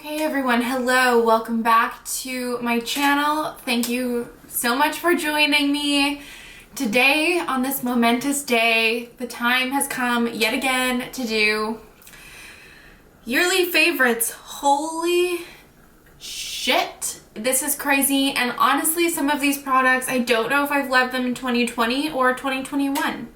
Hey everyone, hello, welcome back to my channel. Thank you so much for joining me. Today, on this momentous day, the time has come yet again to do yearly favorites. Holy shit, this is crazy. And honestly, some of these products, I don't know if I've loved them in 2020 or 2021.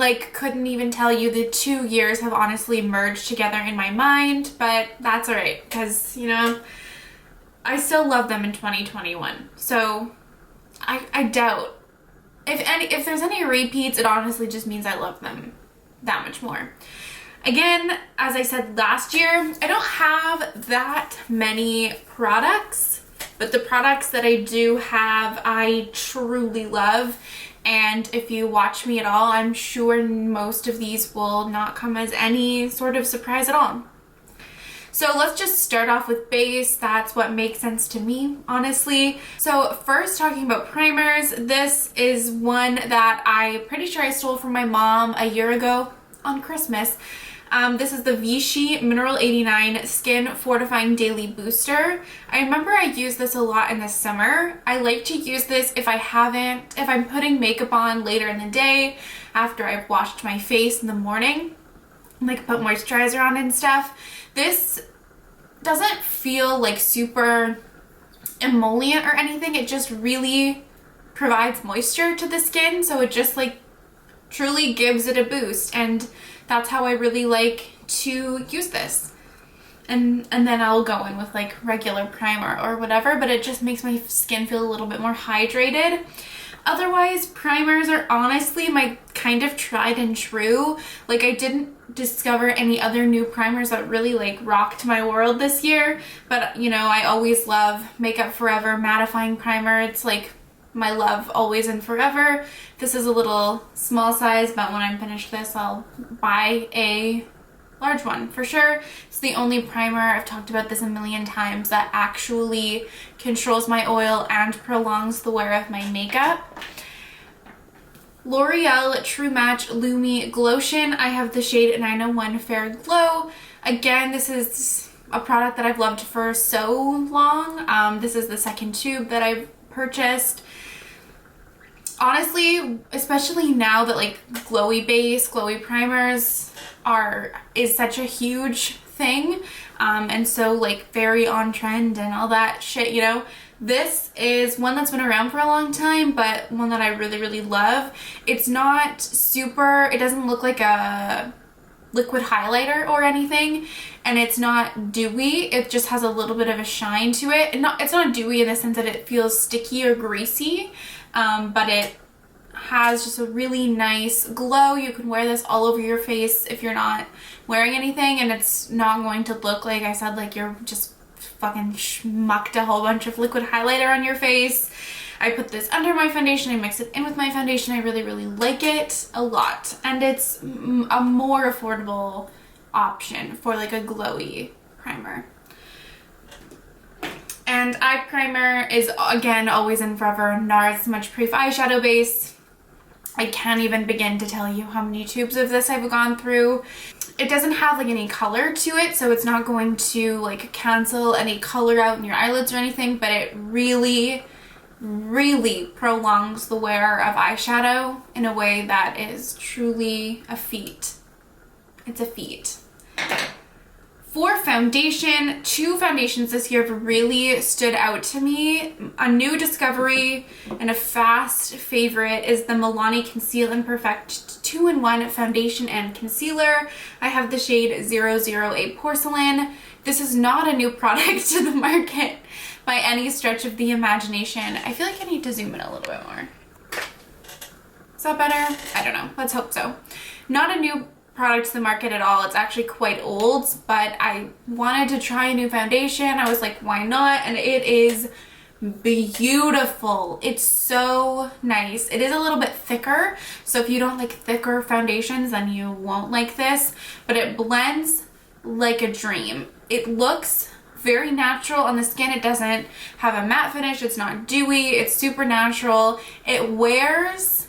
I couldn't even tell you. The 2 years have honestly merged together in my mind, but that's all right because, you know, I still love them in 2021. So I doubt if there's any repeats, it honestly just means I love them that much more. Again, as I said last year, I don't have that many products, but the products that I do have, I truly love. And if you watch me at all, I'm sure most of these will not come as any sort of surprise at all. So let's just start off with base. That's what makes sense to me, honestly. So first, talking about primers, this is one that I'm pretty sure I stole from my mom a year ago on Christmas. This is the Vichy Mineral 89 Skin Fortifying Daily Booster. I remember I used this a lot in the summer. I like to use this if I'm putting makeup on later in the day after I've washed my face in the morning, like put moisturizer on and stuff. This doesn't feel like super emollient or anything. It just really provides moisture to the skin, so it just like truly gives it a boost, and that's how I really like to use this. And then I'll go in with like regular primer or whatever, but it just makes my skin feel a little bit more hydrated. Otherwise, primers are honestly my kind of tried and true. Like, I didn't discover any other new primers that really like rocked my world this year, but you know, I always love Makeup Forever Mattifying Primer. It's like my love always and forever. This is a little small size, but when I'm finished this, I'll buy a large one for sure. It's the only primer, I've talked about this a million times, that actually controls my oil and prolongs the wear of my makeup. L'Oreal True Match Lumi Glotion. I have the shade 901 Fair Glow. Again, this is a product that I've loved for so long. This is the second tube that I've purchased. Honestly, especially now that like glowy base, glowy primers is such a huge thing, and so like very on trend and all that shit, you know, this is one that's been around for a long time, but one that I really love. It's not super, it doesn't look like a liquid highlighter or anything, and it's not dewy. It just has a little bit of a shine to it. It's not dewy in the sense that it feels sticky or greasy, but it has just a really nice glow. You can wear this all over your face if you're not wearing anything, and it's not going to look, like I said, like you're just fucking schmucked a whole bunch of liquid highlighter on your face. I put this under my foundation, I mix it in with my foundation. I really like it a lot, and it's a more affordable option for like a glowy primer. And eye primer is, again, always and forever NARS Smudge Proof Eyeshadow Base. I can't even begin to tell you how many tubes of this I've gone through. It doesn't have like any color to it, so it's not going to like cancel any color out in your eyelids or anything, but it really prolongs the wear of eyeshadow in a way that is truly a feat. It's a feat. For foundation, two foundations this year have really stood out to me. A new discovery and a fast favorite is the Milani Conceal and Perfect 2-in-1 foundation and concealer. I have the shade 008 Porcelain. This is not a new product to the market by any stretch of the imagination. I feel like I need to zoom in a little bit more. Is that better? I don't know. Let's hope so. Not a new product to the market at all. It's actually quite old, but I wanted to try a new foundation. I was like, why not? And it is beautiful. It's so nice. It is a little bit thicker, so if you don't like thicker foundations, then you won't like this, but it blends like a dream. It looks very natural on the skin. It doesn't have a matte finish. It's not dewy. It's super natural. It wears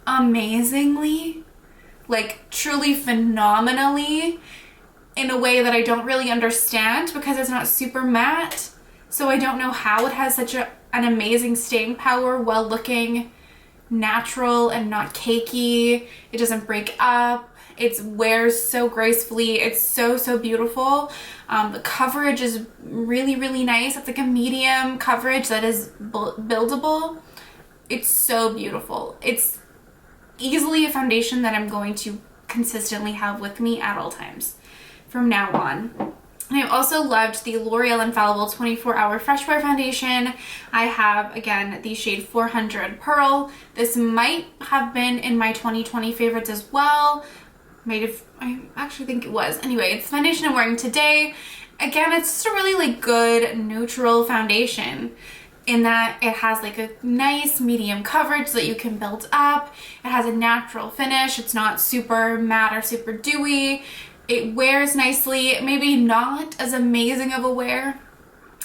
amazingly, like truly phenomenally. in a way that I don't really understand because it's not super matte. So I don't know how it has such an amazing staying power while looking natural and not cakey. It doesn't break up. It wears so gracefully. It's so, so beautiful. The coverage is really, really nice. It's like a medium coverage that is buildable. It's so beautiful. It's easily a foundation that I'm going to consistently have with me at all times from now on. And I've also loved the L'Oreal Infallible 24-Hour Fresh Wear Foundation. I have, again, the shade 400 Pearl. This might have been in my 2020 favorites as well. I actually think it was. Anyway, it's the foundation I'm wearing today. Again, it's just a really like good neutral foundation in that it has like a nice medium coverage so that you can build up. It has a natural finish. It's not super matte or super dewy. It wears nicely, maybe not as amazing of a wear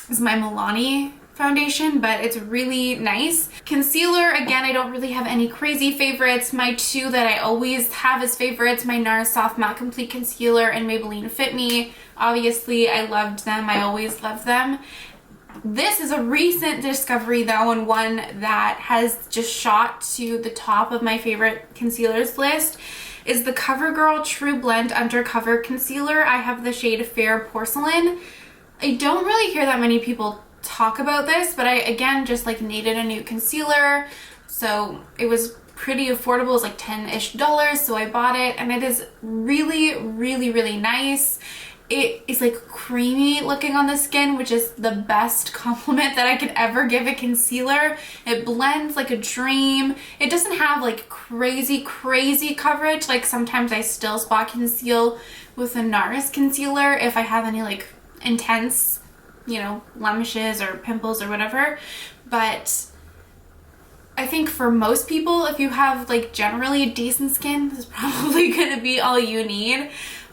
as my Milani foundation, but it's really nice. Concealer, again, I don't really have any crazy favorites. My two that I always have as favorites, my NARS Soft Matte Complete Concealer and Maybelline Fit Me. Obviously, I loved them. I always love them. This is a recent discovery though, and one that has just shot to the top of my favorite concealers list, is the Covergirl Trublend Undercover Concealer. I have the shade Fair Porcelain. I don't really hear that many people talk about this, but I, again, just like needed a new concealer. So it was pretty affordable. It was like $10-ish, so I bought it, and it is really, really, really nice. It is like creamy looking on the skin, which is the best compliment that I could ever give a concealer. It blends like a dream. It doesn't have like crazy coverage. Like sometimes I still spot conceal with a NARS concealer if I have any like intense, you know, blemishes or pimples or whatever. But I think for most people, if you have like generally decent skin, this is probably gonna be all you need.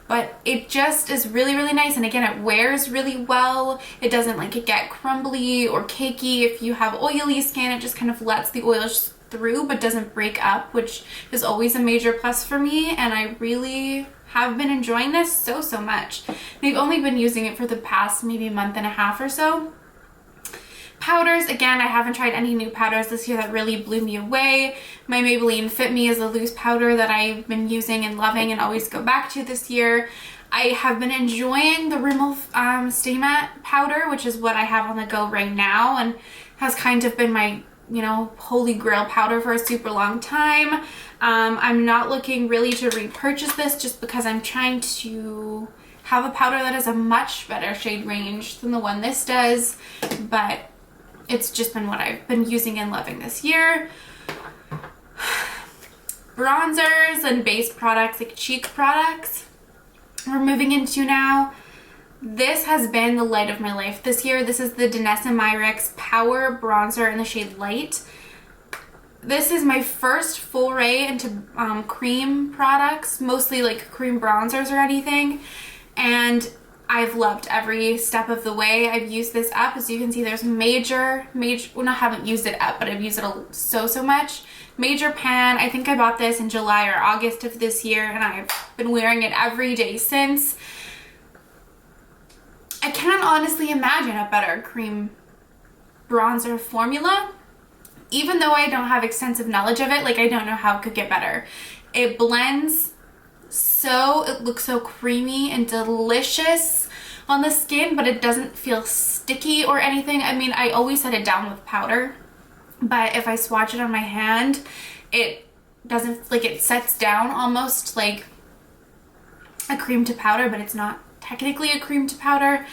But it just is really, really nice. And again, it wears really well. It doesn't like get crumbly or cakey. If you have oily skin, it just kind of lets the oils through but doesn't break up, which is always a major plus for me. And I really have been enjoying this so, so much. And I've only been using it for the past maybe month and a half or so. Powders, again, I haven't tried any new powders this year that really blew me away. My Maybelline Fit Me is a loose powder that I've been using and loving and always go back to this year. I have been enjoying the Rimmel Stay Matte powder, which is what I have on the go right now and has kind of been my, you know, holy grail powder for a super long time. I'm not looking really to repurchase this just because I'm trying to have a powder that has a much better shade range than the one this does, but it's just been what I've been using and loving this year. Bronzers and base products, like cheek products, we're moving into now. This has been the light of my life this year. This is the Danessa Myricks Power Bronzer in the shade Light. This is my first foray into cream products, mostly like cream bronzers or anything. And I've loved every step of the way. I've used this up. As you can see, there's major, well, I haven't used it up, but I've used it so much. Major pan. I think I bought this in July or August of this year, and I've been wearing it every day since. I can't honestly imagine a better cream bronzer formula. Even though I don't have extensive knowledge of it, like I don't know how it could get better. It blends so, it looks so creamy and delicious on the skin, but it doesn't feel sticky or anything. I mean, I always set it down with powder, but if I swatch it on my hand, it doesn't, like, it sets down almost like a cream to powder, but it's not technically a cream to powder.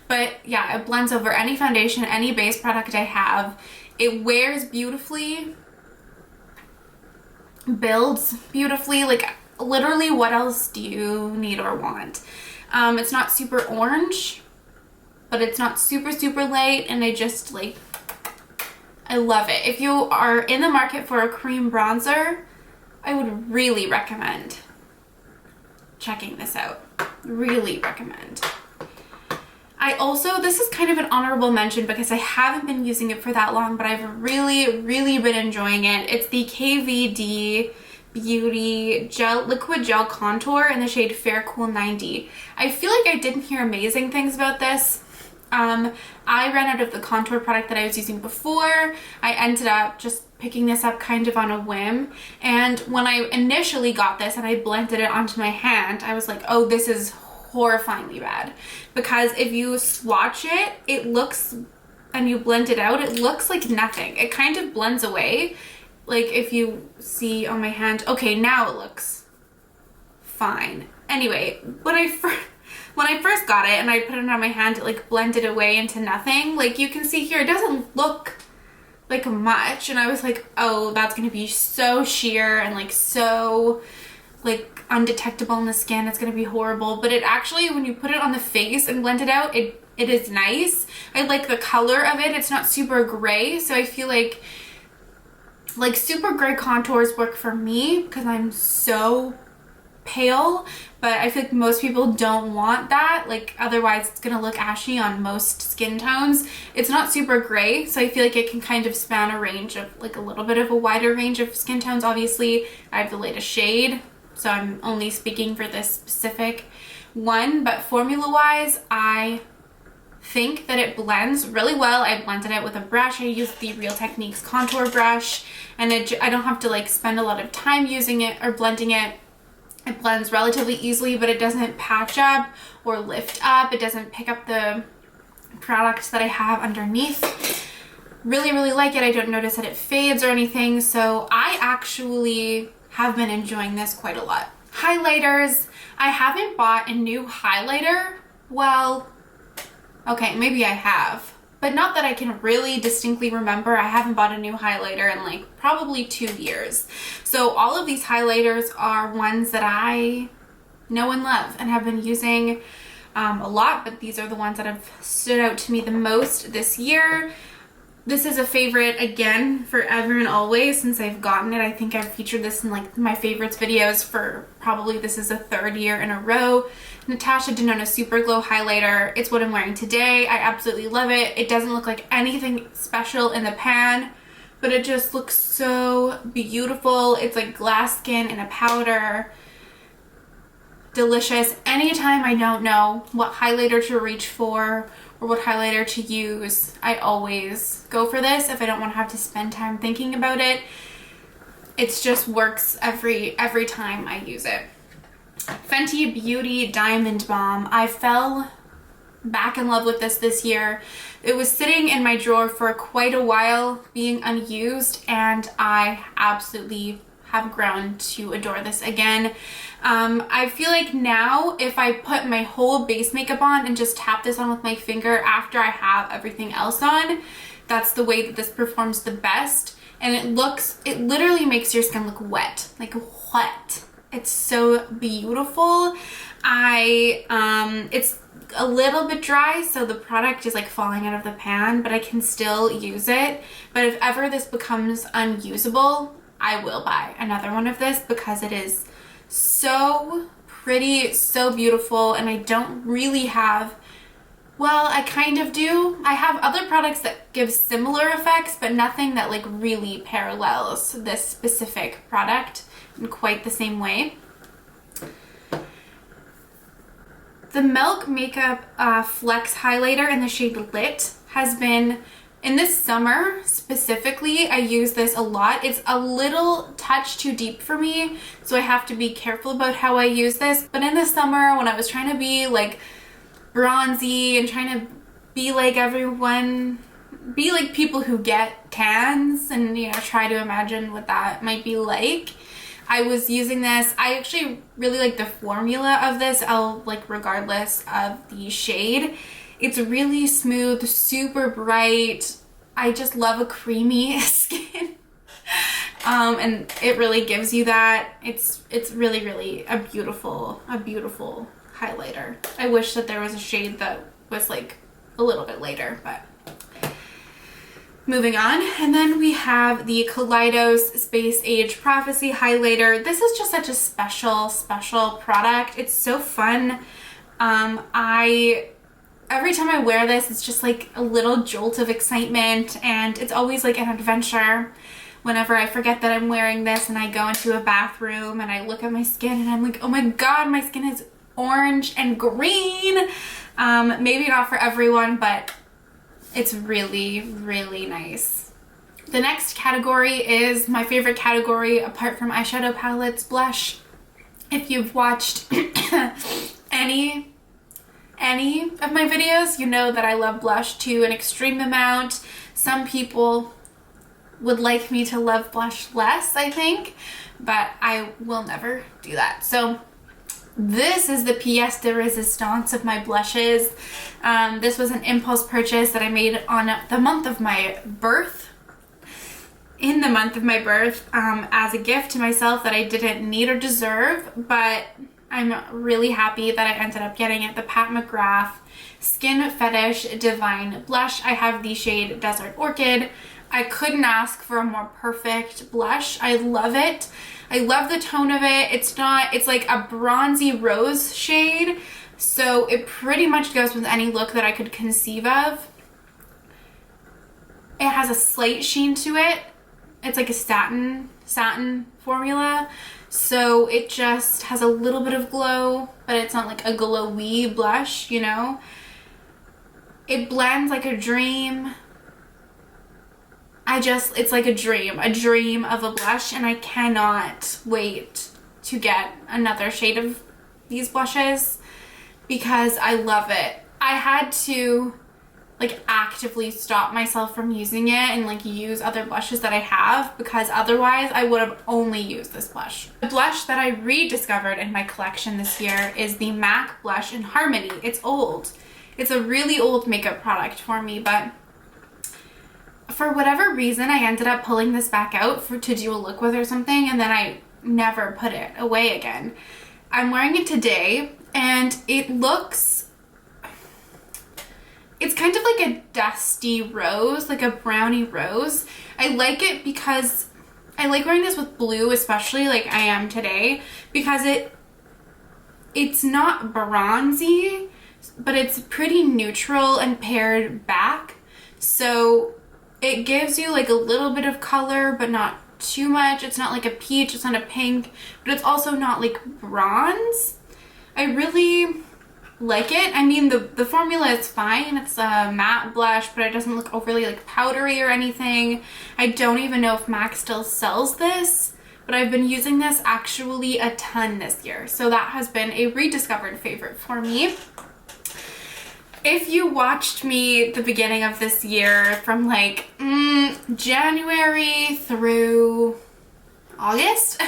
But yeah, it blends over any foundation, any base product I have. It wears beautifully, builds beautifully, like literally what else do you need or want? It's not super orange, but it's not super light, and I love it. If you are in the market for a cream bronzer, I would really recommend checking this out. Really recommend. I also, this is kind of an honorable mention because I haven't been using it for that long, but I've really been enjoying it. It's the KVD Beauty liquid gel contour in the shade Fair Cool 90. I feel like I didn't hear amazing things about this. I ran out of the contour product that I was using before. I ended up just picking this up kind of on a whim, and when I initially got this and I blended it onto my hand, I was like, oh, this is horrifyingly bad, because if you swatch it, it looks, and you blend it out, it looks like nothing. It kind of blends away. Like if you see on my hand, okay, now it looks fine. Anyway, when I first got it and I put it on my hand, it like blended away into nothing. Like you can see here, it doesn't look like much, and I was like, oh, that's gonna be so sheer and like so like undetectable in the skin. It's gonna be horrible. But it actually, when you put it on the face and blend it out, it is nice. I like the color of it. It's not super gray, so I feel like super gray contours work for me because I'm so pale, but I feel like most people don't want that. Like otherwise it's gonna look ashy on most skin tones. It's not super gray, so I feel like it can kind of span a range of like a little bit of a wider range of skin tones. Obviously I have the latest shade, so I'm only speaking for this specific one, but formula wise I think that it blends really well. I blended it with a brush. I used the Real Techniques contour brush, and I don't have to like spend a lot of time using it or blending it. It blends relatively easily, but it doesn't patch up or lift up. It doesn't pick up the products that I have underneath. Really, really like it. I don't notice that it fades or anything, so I actually have been enjoying this quite a lot. Highlighters. I haven't bought a new highlighter. Well, okay, maybe I have, but not that I can really distinctly remember. I haven't bought a new highlighter in like probably 2 years. So all of these highlighters are ones that I know and love and have been using a lot, but these are the ones that have stood out to me the most this year. This is a favorite again forever and always since I've gotten it. I think I've featured this in like my favorites videos for probably, this is the 3rd year in a row. Natasha Denona Super Glow highlighter. It's what I'm wearing today. I absolutely love it. It doesn't look like anything special in the pan, but it just looks so beautiful. It's like glass skin in a powder. Delicious. Anytime I don't know what highlighter to reach for or what highlighter to use, I always go for this if I don't want to have to spend time thinking about it. It just works every time I use it. Fenty Beauty Diamond Balm. I fell back in love with this year. It was sitting in my drawer for quite a while being unused, and I absolutely have grown to adore this again. I feel like now if I put my whole base makeup on and just tap this on with my finger after I have everything else on, that's the way that this performs the best. And it literally makes your skin look wet, like wet. It's so beautiful. It's a little bit dry, so the product is like falling out of the pan, but I can still use it. But if ever this becomes unusable, I will buy another one of this because it is so pretty, so beautiful, and I don't really have, well, I kind of do. I have other products that give similar effects, but nothing that like really parallels this specific product in quite the same way. The Milk Makeup Flex Highlighter in the shade Lit has been, in this summer specifically, I use this a lot. It's a little touch too deep for me, so I have to be careful about how I use this. But in the summer, when I was trying to be like bronzy and trying to be like everyone, be like people who get tans and, you know, try to imagine what that might be like, I was using this. I actually really like the formula of this, regardless of the shade. It's really smooth, super bright. I just love a creamy skin. And it really gives you that. It's really, really a beautiful highlighter. I wish that there was a shade that was like a little bit lighter, but moving on. And then we have the Kaleidos Space Age Prophecy highlighter. This is just such a special product. It's so fun. Every time I wear this, it's just like a little jolt of excitement, and it's always like an adventure. whenever I forget that I'm wearing this and I go into a bathroom and I look at my skin and I'm like, oh my god, my skin is orange and green. Maybe not for everyone, but it's really, really nice. The next category is my favorite category apart from eyeshadow palettes, blush. If you've watched any of my videos, you know that I love blush to an extreme amount. Some people would like me to love blush less, I think, but I will never do that. So this is the pièce de résistance of my blushes. This was an impulse purchase that I made on the month of my birth. In the month of my birth, as a gift to myself that I didn't need or deserve, but I'm really happy that I ended up getting it. The Pat McGrath Skin Fetish Divine Blush. I have the shade Desert Orchid. I couldn't ask for a more perfect blush. I love it. I love the tone of it. It's like a bronzy rose shade, so it pretty much goes with any look that I could conceive of. It has a slight sheen to it. It's like a satin formula, so it just has a little bit of glow, but it's not like a glowy blush, you know? It blends like a dream. It's like a dream of a blush, and I cannot wait to get another shade of these blushes because I love it. I had to like actively stop myself from using it and like use other blushes that I have, because otherwise I would have only used this blush. The blush that I rediscovered in my collection this year is the MAC blush in Harmony. It's old. It's a really old makeup product for me, but for whatever reason I ended up pulling this back out to do a look with or something, and then I never put it away again. I'm wearing it today and it's kind of like a dusty rose, like a brownie rose. I like it because I like wearing this with blue, especially like I am today, because it's not bronzy, but it's pretty neutral and pared back. So it gives you like a little bit of color, but not too much. It's not like a peach, it's not a pink, but it's also not like bronze. I really like it. I mean, the formula is fine. It's a matte blush, but it doesn't look overly like powdery or anything. I don't even know if MAC still sells this, but I've been using this actually a ton this year. So that has been a rediscovered favorite for me. If you watched me the beginning of this year from like January through August,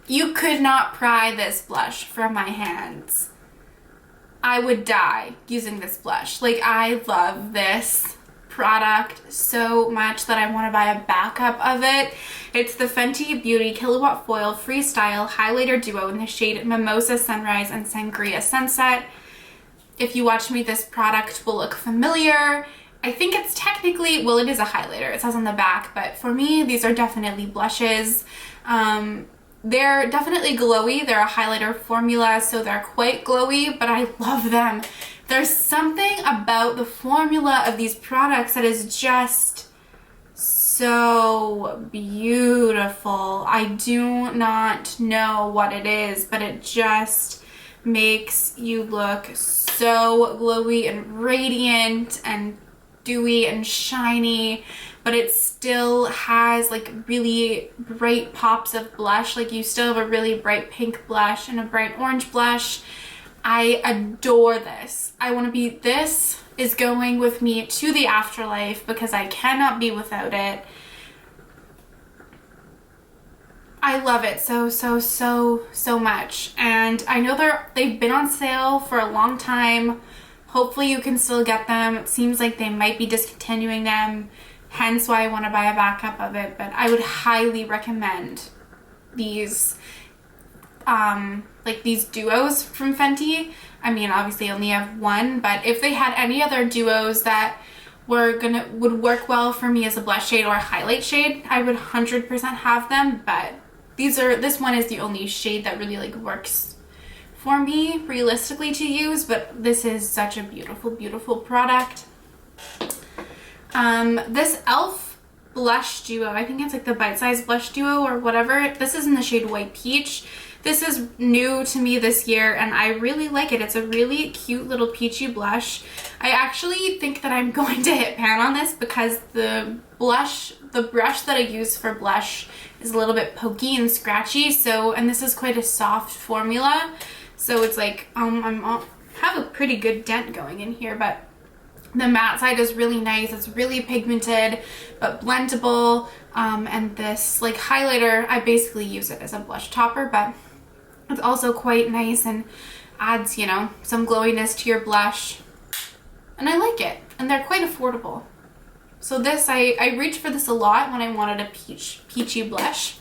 you could not pry this blush from my hands. I would die using this blush. Like, I love this product so much that I want to buy a backup of it. It's the Fenty Beauty Kilowatt Foil Freestyle Highlighter Duo in the shade Mimosa Sunrise and Sangria Sunset. If you watch me, this product will look familiar. I think it's technically, well, it is a highlighter. It says on the back, but for me, these are definitely blushes. They're definitely glowy. They're a highlighter formula, so they're quite glowy, but I love them. There's something about the formula of these products that is just so beautiful. I do not know what it is, but it just makes you look so glowy and radiant and dewy and shiny, but it still has like really bright pops of blush. Like, you still have a really bright pink blush and a bright orange blush. I adore this. This is going with me to the afterlife because I cannot be without it. I love it so much, and I know they've been on sale for a long time. Hopefully you can still get them. It seems like they might be discontinuing them, hence why I want to buy a backup of it, but I would highly recommend these like these duos from Fenty. I mean, obviously I only have one, but if they had any other duos that would work well for me as a blush shade or a highlight shade, I would 100% have them, but this one is the only shade that really like works for me realistically to use, but this is such a beautiful, beautiful product. This e.l.f. blush duo. I think it's like the Bite Size Blush Duo or whatever. This is in the shade White Peach. This is new to me this year and I really like it. It's a really cute little peachy blush. I actually think that I'm going to hit pan on this because the brush that I use for blush is a little bit pokey and scratchy. So, and this is quite a soft formula. So it's like, I have a pretty good dent going in here, but the matte side is really nice. It's really pigmented, but blendable. And this like highlighter, I basically use it as a blush topper, but it's also quite nice and adds, you know, some glowiness to your blush. And I like it. And they're quite affordable. So this, I reached for this a lot when I wanted a peachy blush.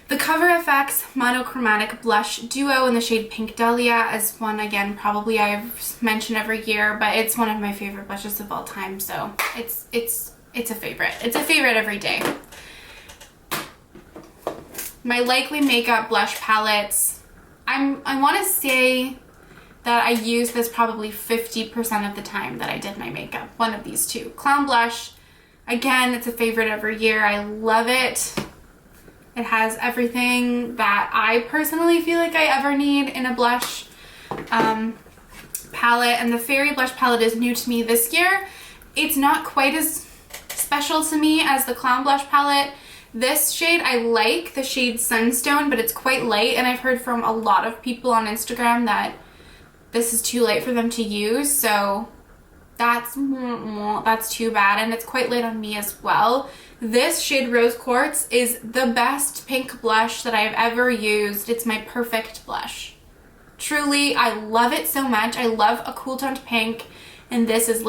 The Cover FX Monochromatic Blush Duo in the shade Pink Dahlia is one, again, probably I've mentioned every year, but it's one of my favorite blushes of all time. So it's a favorite. It's a favorite every day. My Likely Makeup blush palettes, I want to say that I use this probably 50% of the time that I did my makeup. One of these two. Clown Blush, again, it's a favorite every year. I love it. It has everything that I personally feel like I ever need in a blush palette. And the Fairy Blush palette is new to me this year. It's not quite as special to me as the Clown Blush palette. This shade, I like the shade Sunstone, but it's quite light, and I've heard from a lot of people on Instagram that this is too light for them to use, so that's too bad, and it's quite light on me as well. This shade Rose Quartz is the best pink blush that I've ever used. It's my perfect blush. Truly, I love it so much. I love a cool toned pink, and this is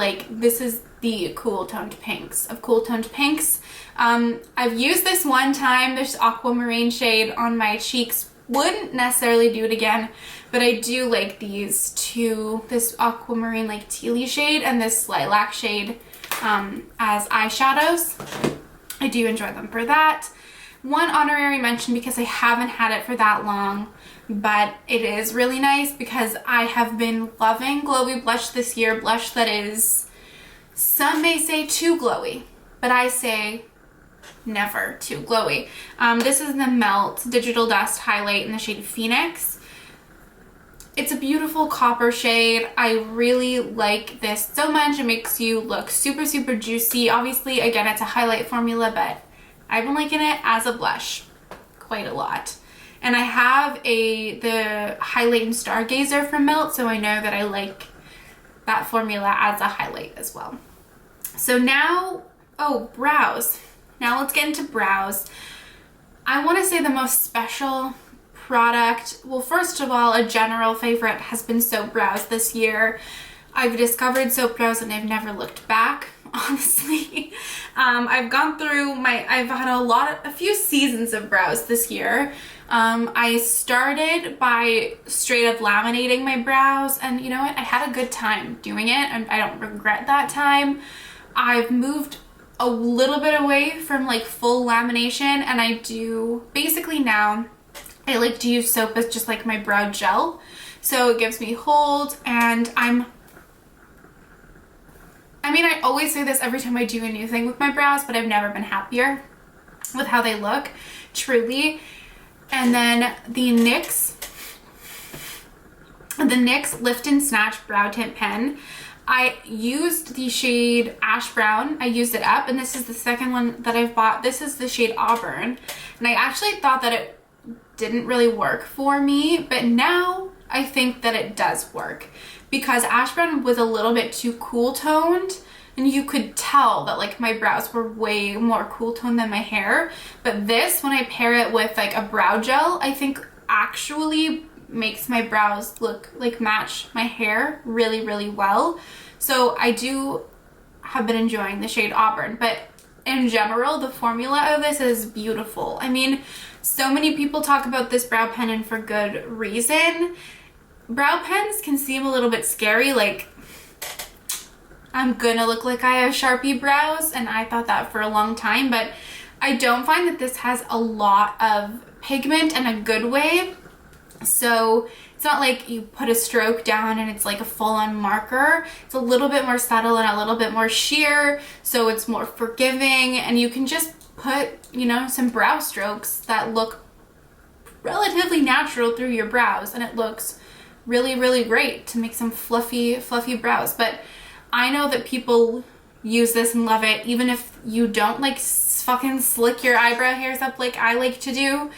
the cool toned pinks of cool toned pinks. I've used this one time, this aquamarine shade on my cheeks. Wouldn't necessarily do it again, but I do like these two, this aquamarine like tealy shade and this lilac shade as eyeshadows. I do enjoy them for that. One honorary mention because I haven't had it for that long, but it is really nice because I have been loving glowy blush this year. Blush that is, some may say too glowy, but I say never too glowy. This is the Melt Digital Dust Highlight in the shade Phoenix. It's a beautiful copper shade. I really like this so much. It makes you look super, super juicy. Obviously, again, it's a highlight formula, but I've been liking it as a blush quite a lot. And I have the Highlight and Stargazer from Melt, so I know that I like that formula as a highlight as well. So now, brows. Now let's get into brows. I want to say the most special product, well, first of all, a general favorite has been soap brows this year. I've discovered soap brows and I've never looked back, honestly. I've gone through I've had a few seasons of brows this year. I started by straight up laminating my brows, and you know what? I had a good time doing it and I don't regret that time. I've moved a little bit away from like full lamination, and I do basically now I like to use soap as just like my brow gel, so it gives me hold. And I always say this every time I do a new thing with my brows, but I've never been happier with how they look, truly. And then the NYX Lift and Snatch Brow Tint Pen, I used the shade Ash Brown. I used it up, and this is the second one that I've bought. This is the shade Auburn, and I actually thought that it didn't really work for me, but now I think that it does work because Ash Brown was a little bit too cool toned, and you could tell that like my brows were way more cool toned than my hair. But this, when I pair it with like a brow gel, I think actually makes my brows look like match my hair really, really well. So I do have been enjoying the shade Auburn, but in general, the formula of this is beautiful. I mean, so many people talk about this brow pen, and for good reason. Brow pens can seem a little bit scary, like I'm gonna look like I have Sharpie brows, and I thought that for a long time, but I don't find that this has a lot of pigment in a good way. So it's not like you put a stroke down and it's like a full-on marker. It's a little bit more subtle and a little bit more sheer, so it's more forgiving, and you can just put, you know, some brow strokes that look relatively natural through your brows, and it looks really, really great to make some fluffy brows. But I know that people use this and love it, even if you don't like fucking slick your eyebrow hairs up like I like to do,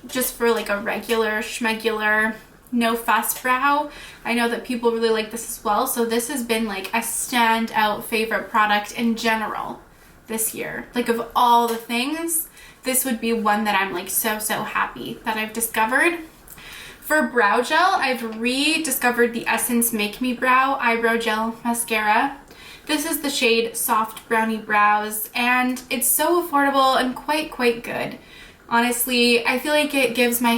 just for like a regular schmegular no fuss brow. I know that people really like this as well, so this has been like a standout favorite product in general this year. Like, of all the things, this would be one that I'm like so happy that I've discovered. For brow gel, I've rediscovered the Essence Make Me Brow Eyebrow Gel Mascara. This is the shade Soft Brownie Brows, and it's so affordable and quite good. Honestly, I feel like it gives my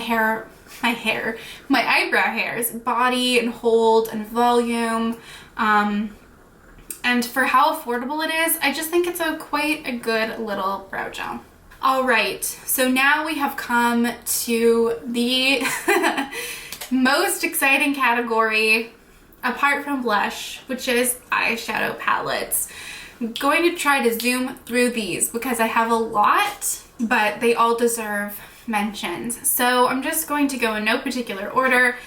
eyebrow hairs body and hold and volume. And for how affordable it is, I just think it's quite a good little brow gel. All right, so now we have come to the most exciting category apart from blush, which is eyeshadow palettes. I'm going to try to zoom through these because I have a lot, but they all deserve mentions. So I'm just going to go in no particular order.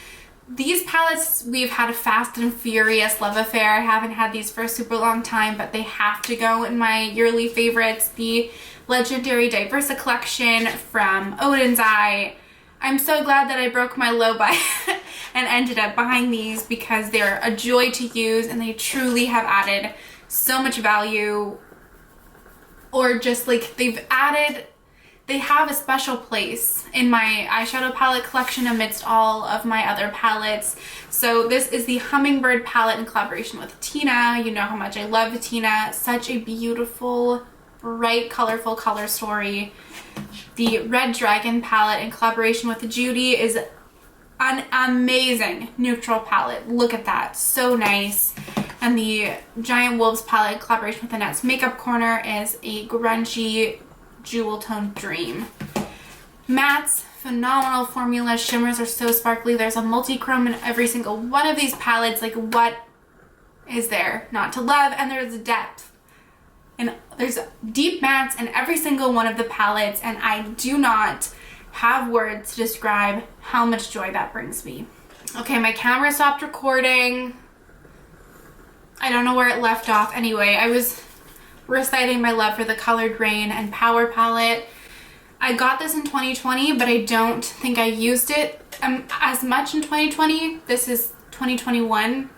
These palettes, we've had a fast and furious love affair. I haven't had these for a super long time, but they have to go in my yearly favorites. The Legendary Diversa collection from Odin's Eye. I'm so glad that I broke my low buy and ended up buying these because they're a joy to use and they truly have added so much value, or just like they have a special place in my eyeshadow palette collection amidst all of my other palettes. So this is the Hummingbird palette in collaboration with Tina. You know how much I love Tina. Such a beautiful, bright, colorful color story. The Red Dragon palette in collaboration with Judy is an amazing neutral palette. Look at that, so nice. And the Giant Wolves palette in collaboration with Annette's Makeup Corner is a grungy jewel tone dream. Mattes, phenomenal formula. Shimmers are so sparkly. There's a multi-chrome in every single one of these palettes. Like, what is there not to love? And there's depth. And there's deep mattes in every single one of the palettes, and I do not have words to describe how much joy that brings me. Okay, my camera stopped recording. I don't know where it left off. Anyway, I was reciting my love for the Colored Rain and Power palette. I got this in 2020, but I don't think I used it as much in 2020. This is 2021.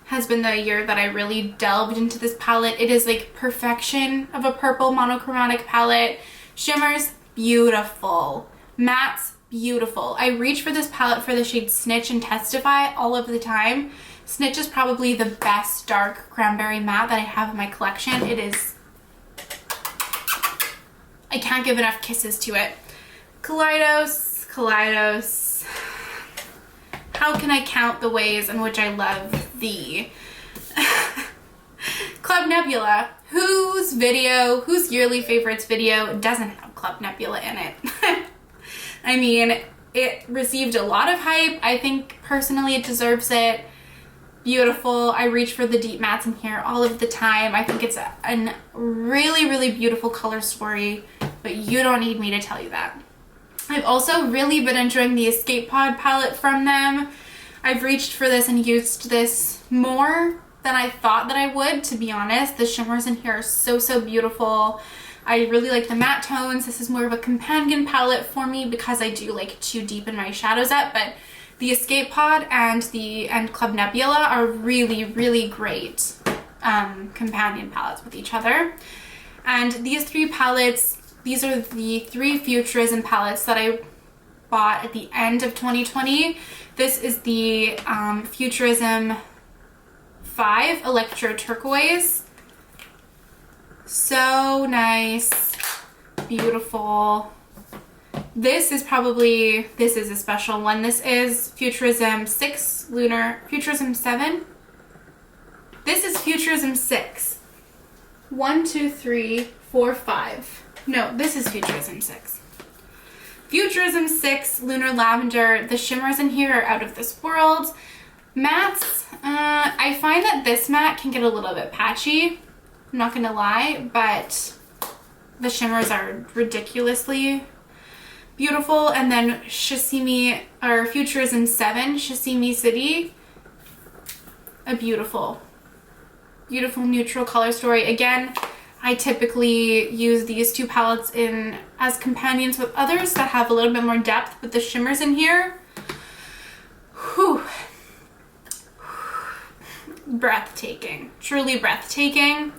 Has been the year that I really delved into this palette. It is like perfection of a purple monochromatic palette. Shimmers, beautiful. Mattes, beautiful. I reach for this palette for the shade Snitch and Testify all of the time. Snitch is probably the best dark cranberry matte that I have in my collection. It is, I can't give enough kisses to it. Kaleidos. How can I count the ways in which I love the Club Nebula, whose yearly favorites video doesn't have Club Nebula in it. I mean, it received a lot of hype. I think personally it deserves it. Beautiful. I reach for the deep mattes in here all of the time. I think it's a really beautiful color story, but you don't need me to tell you that. I've also really been enjoying the Escape Pod palette from them. I've reached for this and used this more than I thought that I would, to be honest. The shimmers in here are so beautiful. I really like the matte tones. This is more of a companion palette for me because I do like to deepen my shadows up, but the Escape Pod and Club Nebula are really great companion palettes with each other. And these three palettes, these are the three Futurism palettes that I bought at the end of 2020. This is the Futurism 5 Electro Turquoise. So nice, beautiful. This is a special one. This is Futurism 6 Lunar, Futurism 7. This is Futurism 6. 1, 2, 3, 4, 5. No, this is Futurism 6. Futurism 6 Lunar Lavender. The shimmers in here are out of this world. Mattes, I find that this matte can get a little bit patchy, I'm not gonna lie, but the shimmers are ridiculously beautiful. And then Shasimi, or Futurism 7 Shasimi City, a beautiful neutral color story. Again, I typically use these two palettes as companions with others that have a little bit more depth, but the shimmers in here, whew, breathtaking, truly breathtaking.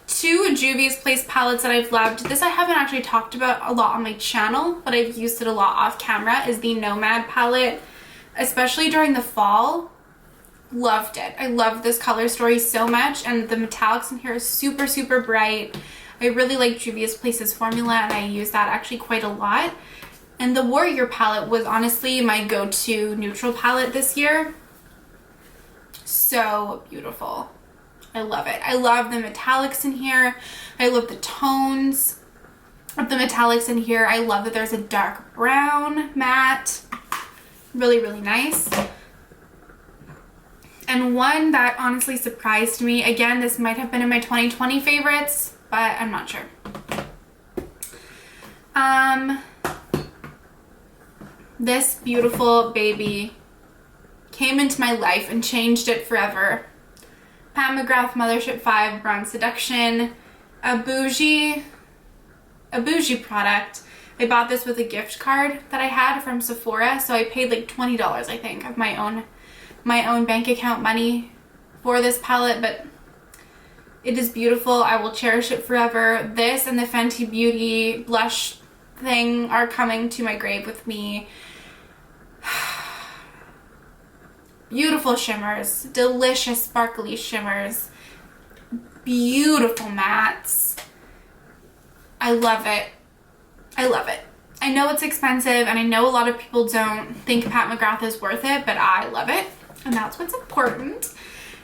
Two Juvia's Place palettes that I've loved. This I haven't actually talked about a lot on my channel, but I've used it a lot off camera, is the Nomad palette, especially during the fall. Loved it. I love this color story so much, and the metallics in here are super, super bright. I really like Juvia's Place's formula, and I use that actually quite a lot. And the Warrior palette was honestly my go-to neutral palette this year. So beautiful. I love it. I love the metallics in here. I love the tones of the metallics in here. I love that there's a dark brown matte. Really, really nice. And one that honestly surprised me, again, this might have been in my 2020 favorites, but I'm not sure. This beautiful baby came into my life and changed it forever. Pat McGrath Mothership 5 Bronze Seduction, a bougie product. I bought this with a gift card that I had from Sephora, so I paid like $20, I think, of my own bank account money for this palette, but it is beautiful. I will cherish it forever. This and the Fenty Beauty blush thing are coming to my grave with me. Beautiful shimmers, delicious sparkly shimmers, beautiful mattes. I love it. I love it. I know it's expensive, and I know a lot of people don't think Pat McGrath is worth it, but I love it. And that's what's important.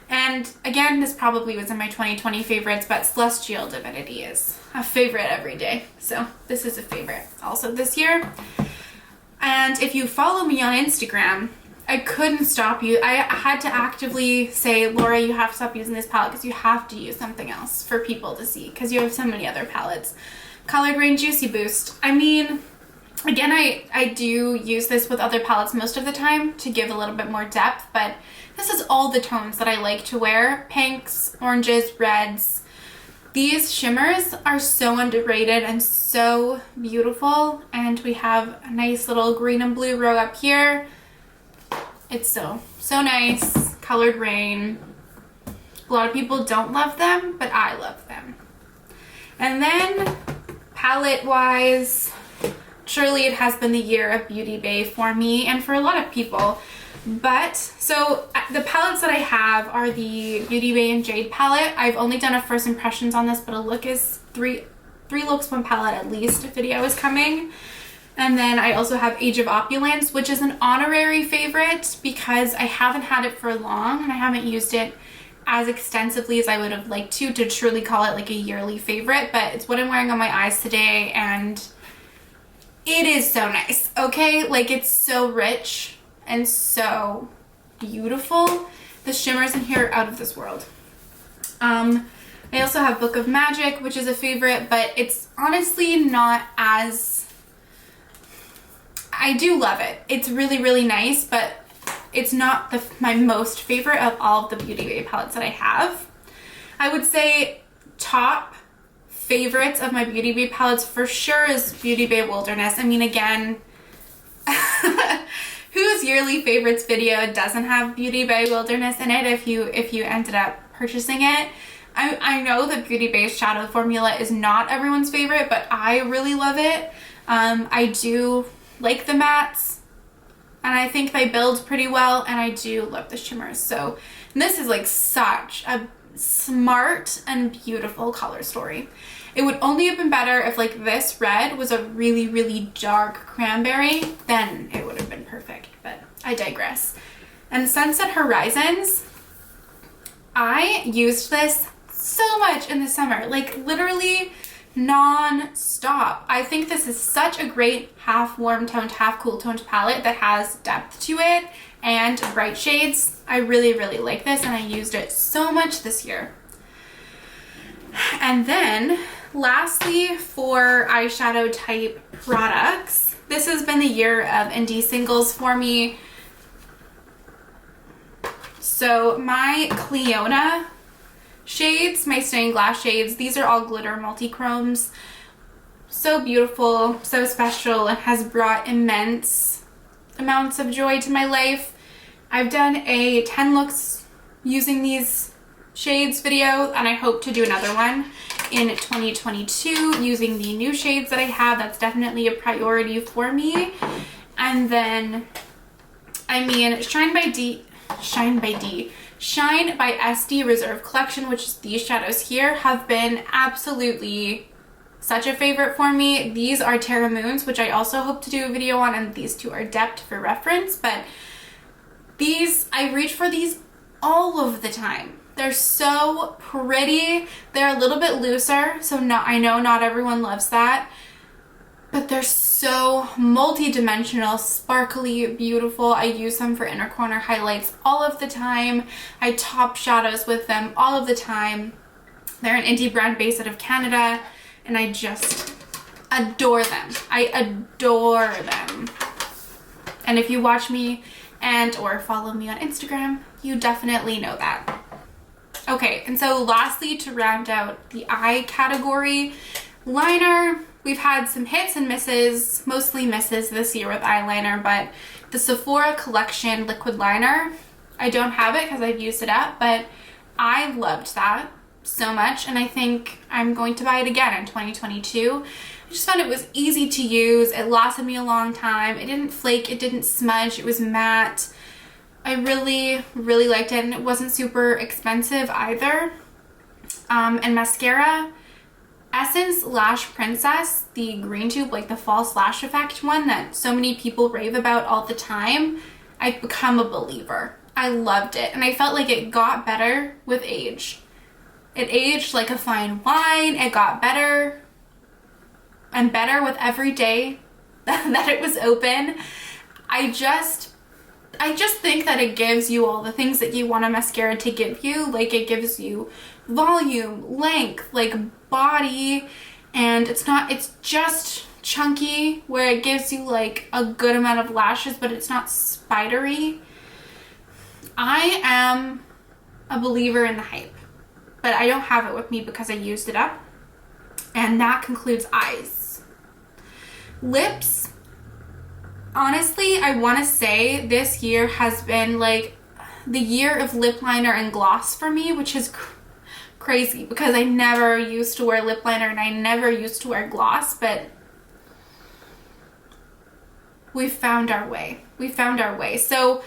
And again, this probably was in my 2020 favorites, but Celestial Divinity is a favorite every day. So this is a favorite also this year. And if you follow me on Instagram, I couldn't stop you. I had to actively say, Laura, you have to stop using this palette because you have to use something else for people to see because you have so many other palettes. Colored Rain Juicy Boost. I mean, again, I do use this with other palettes most of the time to give a little bit more depth, but this is all the tones that I like to wear. Pinks, oranges, reds. These shimmers are so underrated and so beautiful, and we have a nice little green and blue row up here. It's so nice. Colored Rain. A lot of people don't love them, but I love them. And then palette wise, surely it has been the year of Beauty Bay for me and for a lot of people. But so the palettes that I have are the Beauty Bay and Jade palette. I've only done a first impressions on this, but a look is three looks, one palette at least video is coming. And then I also have Age of Opulence, which is an honorary favorite because I haven't had it for long and I haven't used it as extensively as I would have liked to truly call it like a yearly favorite. But it's what I'm wearing on my eyes today, and it is so nice, okay? Like, it's so rich and so beautiful. The shimmers in here are out of this world. I also have Book of Magic, which is a favorite, but it's honestly not as... I do love it. It's really, really nice, but it's not my most favorite of all of the Beauty Bay palettes that I have. I would say top favorites of my Beauty Bay palettes for sure is Beauty Bay Wilderness. I mean, again, whose yearly favorites video doesn't have Beauty Bay Wilderness in it if you ended up purchasing it? I know that Beauty Bay's shadow formula is not everyone's favorite, but I really love it. I do like the mattes, and I think they build pretty well, and I do love the shimmers. So this is like such a smart and beautiful color story. It would only have been better if like this red was a really, really dark cranberry, then it would have been perfect, but I digress. And Sunset Horizons, I used this so much in the summer. Like, literally non-stop. I think this is such a great half warm toned, half cool toned palette that has depth to it and bright shades. I really, really like this, and I used it so much this year. And then lastly, for eyeshadow type products, this has been the year of indie singles for me. So my Cleona shades, my stained glass shades, these are all glitter multi-chromes. So beautiful, so special, and has brought immense amounts of joy to my life. I've done a 10 looks using these shades video, and I hope to do another one in 2022 using the new shades that I have. That's definitely a priority for me. And then, I mean, Shine by SD Reserve Collection, which is these shadows here, have been absolutely such a favorite for me. These are Terra Moons, which I also hope to do a video on, and these two are Depth for reference, but these, I reach for these all of the time. They're so pretty. They're a little bit looser, so I know not everyone loves that, but they're so multi-dimensional, sparkly, beautiful. I use them for inner corner highlights all of the time. I top shadows with them all of the time. They're an indie brand based out of Canada, and I just adore them. I adore them. And if you watch me and or follow me on Instagram, you definitely know that. Okay, and so lastly, to round out the eye category, liner. We've had some hits and misses, mostly misses this year with eyeliner, but the Sephora Collection liquid liner, I don't have it because I've used it up, but I loved that so much, and I think I'm going to buy it again in 2022. I just found it was easy to use. It lasted me a long time. It didn't flake, it didn't smudge, it was matte. I really, really liked it, and it wasn't super expensive either. And mascara, Essence Lash Princess, the green tube, like the false lash effect one that so many people rave about all the time. I've become a believer. I loved it, and I felt like it got better with age. It aged like a fine wine. It got better and better with every day that it was open. I just think that it gives you all the things that you want a mascara to give you. Like, it gives you volume, length, like body, and it's just chunky, where it gives you like a good amount of lashes, but it's not spidery. I am a believer in the hype, but I don't have it with me because I used it up. And that concludes eyes. Lips. Honestly, I want to say this year has been like the year of lip liner and gloss for me, which is crazy because I never used to wear lip liner and I never used to wear gloss, but we found our way. We found our way. So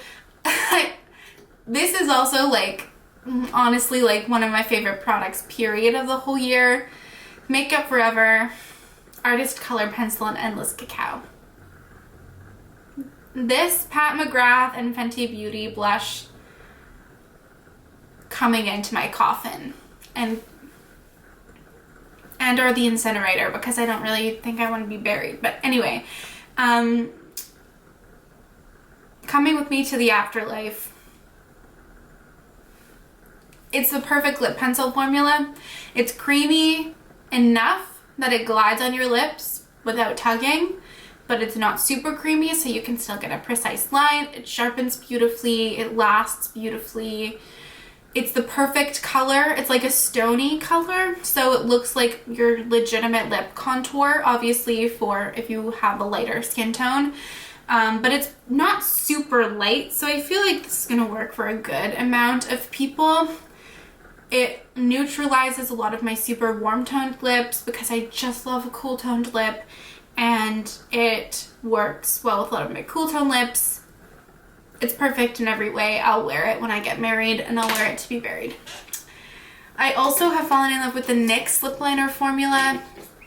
this is also like, honestly, like one of my favorite products, period, of the whole year. Makeup Forever Artist Color Pencil in Endless Cacao. This Pat McGrath and Fenty Beauty blush coming into my coffin, and or the incinerator, because I don't really think I want to be buried. But anyway, coming with me to the afterlife. It's the perfect lip pencil formula. It's creamy enough that it glides on your lips without tugging, but it's not super creamy, so you can still get a precise line. It sharpens beautifully. It lasts beautifully. It's the perfect color. It's like a stony color, so it looks like your legitimate lip contour, obviously for if you have a lighter skin tone. But it's not super light, so I feel like this is gonna work for a good amount of people. It neutralizes a lot of my super warm toned lips because I just love a cool toned lip, and it works well with a lot of my cool tone lips. It's perfect in every way. I'll wear it when I get married, and I'll wear it to be buried. I also have fallen in love with the NYX lip liner formula.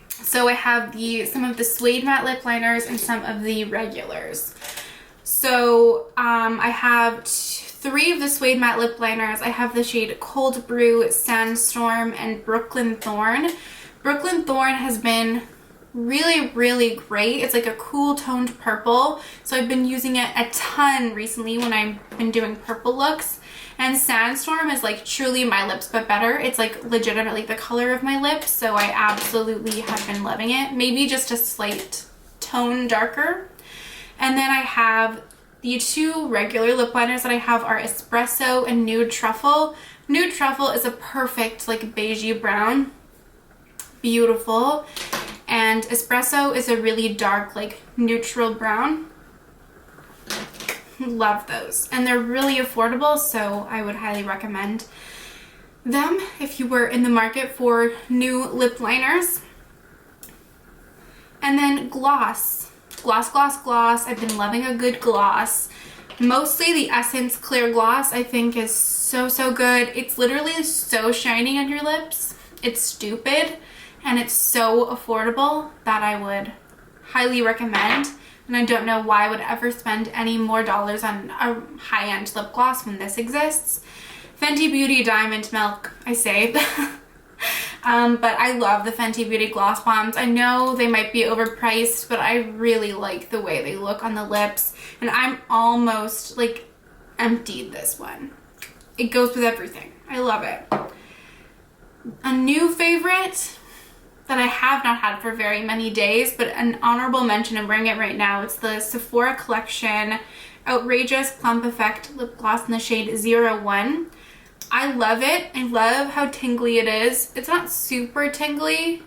So I have some of the Suede matte lip liners and some of the regulars. So I have 3 of the Suede matte lip liners. I have the shade Cold Brew, Sandstorm, and Brooklyn Thorn. Brooklyn Thorn has been really, really great. It's like a cool toned purple. So I've been using it a ton recently when I've been doing purple looks. And Sandstorm is like truly my lips but better. It's like legitimately the color of my lips. So I absolutely have been loving it. Maybe just a slight tone darker. And then I have the two regular lip liners that I have are Espresso and Nude Truffle. Nude Truffle is a perfect like beigey brown. Beautiful. And Espresso is a really dark like neutral brown. Love those. And they're really affordable, so I would highly recommend them if you were in the market for new lip liners. And then gloss. Gloss. I've been loving a good gloss. Mostly the Essence Clear Gloss I think is so good. It's literally so shiny on your lips. It's stupid and it's so affordable that I would highly recommend. And I don't know why I would ever spend any more dollars on a high-end lip gloss when this exists. Fenty Beauty Diamond Milk, I saved. But I love the Fenty Beauty Gloss Bombs. I know they might be overpriced, but I really like the way they look on the lips. And I'm almost like emptied this one. It goes with everything. I love it. A new favorite that I have not had for very many days, but an honorable mention, I'm wearing it right now. It's the Sephora Collection Outrageous Plump Effect Lip Gloss in the shade 01. I love it. I love how tingly it is. It's not super tingly,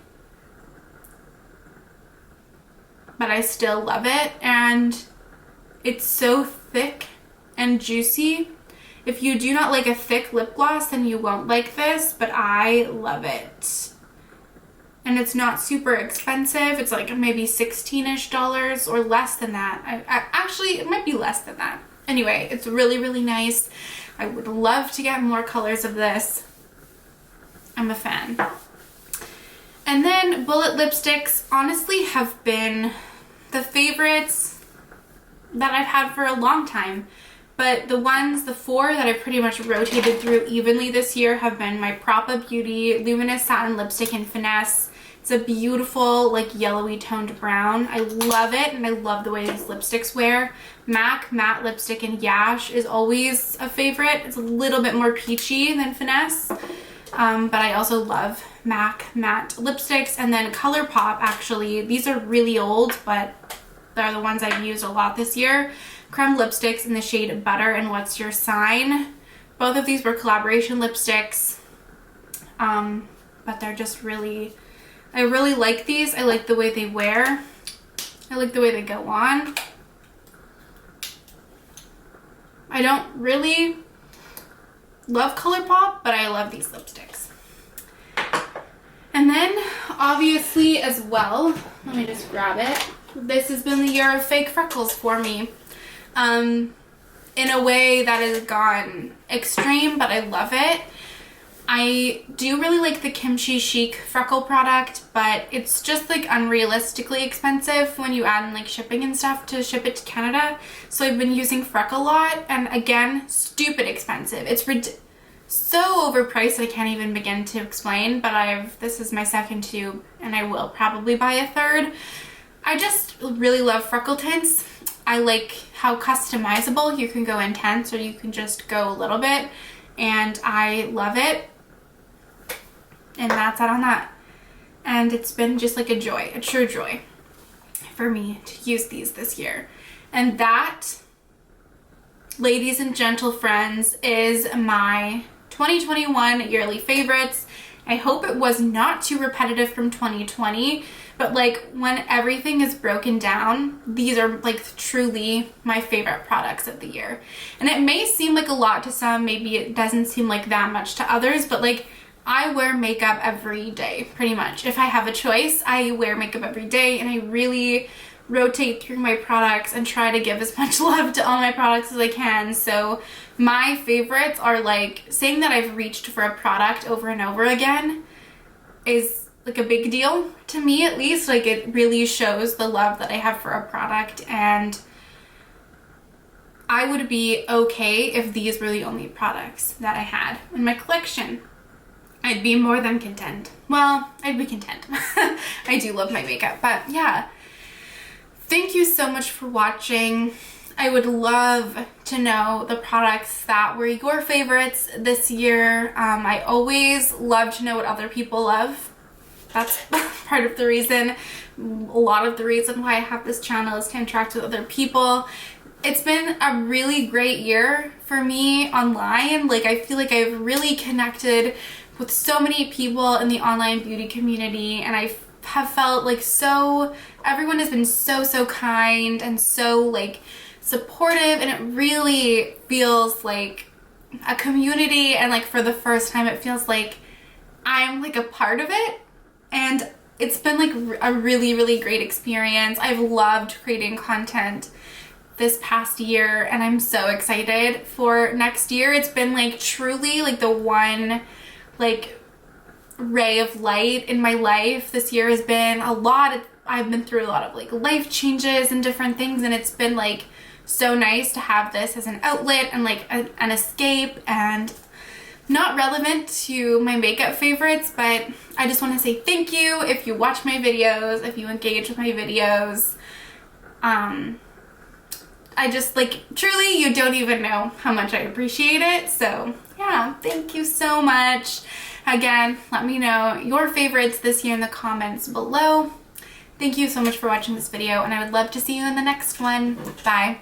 but I still love it. And it's so thick and juicy. If you do not like a thick lip gloss, then you won't like this, but I love it. And it's not super expensive. It's like maybe $16-ish or less than that. Actually, it might be less than that. Anyway, it's really, really nice. I would love to get more colors of this. I'm a fan. And then bullet lipsticks honestly have been the favorites that I've had for a long time. But the four that I've pretty much rotated through evenly this year have been my Propa Beauty Luminous Satin Lipstick in Finesse. It's a beautiful, like, yellowy toned brown. I love it, and I love the way these lipsticks wear. MAC Matte Lipstick in Yash is always a favorite. It's a little bit more peachy than Finesse, but I also love MAC Matte lipsticks. And then ColourPop, actually. These are really old, but they're the ones I've used a lot this year. Creme lipsticks in the shade Butter and What's Your Sign. Both of these were collaboration lipsticks, but they're just really... I really like these. I like the way they wear. I like the way they go on. I don't really love ColourPop, but I love these lipsticks. And then, obviously, as well, let me just grab it. This has been the year of fake freckles for me. In a way that has gone extreme, but I love it. I do really like the Kimchi Chic freckle product, but it's just like unrealistically expensive when you add in like shipping and stuff to ship it to Canada. So I've been using Freckle Lot, and again, stupid expensive. It's so overpriced I can't even begin to explain, but this is my second tube and I will probably buy a third. I just really love freckle tints. I like how customizable you can go intense or you can just go a little bit, and I love it. And that's that on that. And it's been just like a joy, a true joy for me to use these this year. And that, ladies and gentle friends, is my 2021 yearly favorites. I hope it was not too repetitive from 2020, but like when everything is broken down, these are like truly my favorite products of the year. And it may seem like a lot to some, maybe it doesn't seem like that much to others, but like I wear makeup every day, pretty much. If I have a choice, I wear makeup every day, and I really rotate through my products and try to give as much love to all my products as I can. So my favorites are like, saying that I've reached for a product over and over again is like a big deal to me, at least. Like, it really shows the love that I have for a product, and I would be okay if these were the only products that I had in my collection. I'd be more than content. Well, I'd be content. I do love my makeup, but yeah. Thank you so much for watching. I would love to know the products that were your favorites this year. I always love to know what other people love. That's part of the reason, a lot of the reason why I have this channel is to interact with other people. It's been a really great year for me online. Like, I feel like I've really connected with so many people in the online beauty community, and I have felt like everyone has been so kind and so like supportive, and it really feels like a community, and like for the first time it feels like I'm like a part of it, and it's been like a really great experience. I've loved creating content this past year, and I'm so excited for next year. It's been like truly like the one like ray of light in my life. This year has been a lot I've been through a lot of like life changes and different things, and it's been like so nice to have this as an outlet and like an escape, and not relevant to my makeup favorites, but I just want to say thank you if you watch my videos, if you engage with my videos. I just like, truly, you don't even know how much I appreciate it. So yeah, thank you so much. Again, let me know your favorites this year in the comments below. Thank you so much for watching this video, and I would love to see you in the next one. Bye.